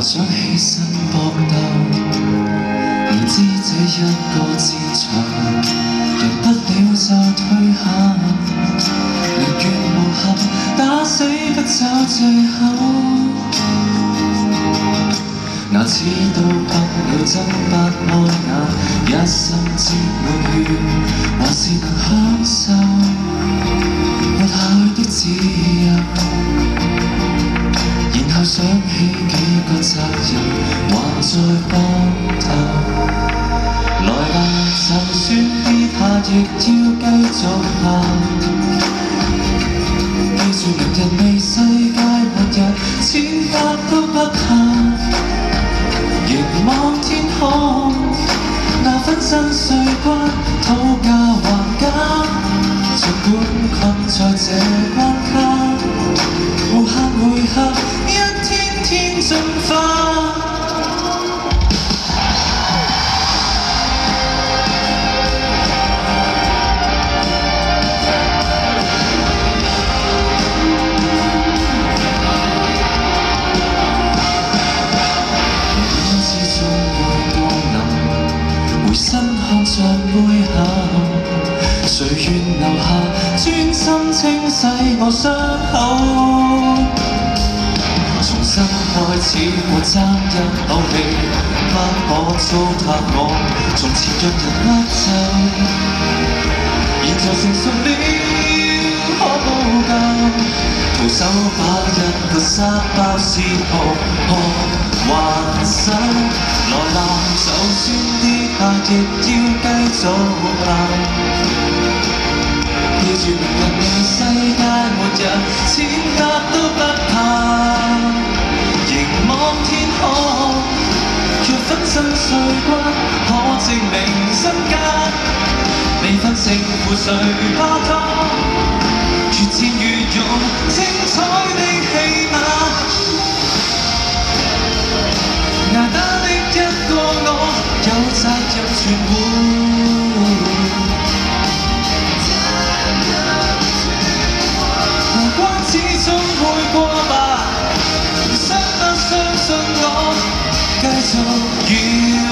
想起身搏鬥，明知這一個戰場贏不了就退下，寧願無憾打死不走最後。牙齒都崩了，睜不開眼，一生沾滿血，還是能享受活下去的自由。然後想起幾個責任，還在膊頭。來吧，就算跌下，亦要繼續行。記住明日未世界末日，千百都不怕。凝望天空，那分身碎骨，討價還價。儘管困在這關卡，無限回合，一天天進化。回身看着背後，誰願留下專心清洗我傷口？重新開始我爭一口氣，不可糟蹋我從前讓人呃走。現在成熟了，可補救，徒手把一個沙包撕破，還手。來吧，就算跌下，亦要繼續行。記住明日未世界末日，千百都不怕。凝望天空，若分身碎骨，可證明身家。未分勝負誰怕他？越戰越勇，精彩的戲碼。捱打的一個我，有責任存活。難關始終會過吧，相不相信我，繼續要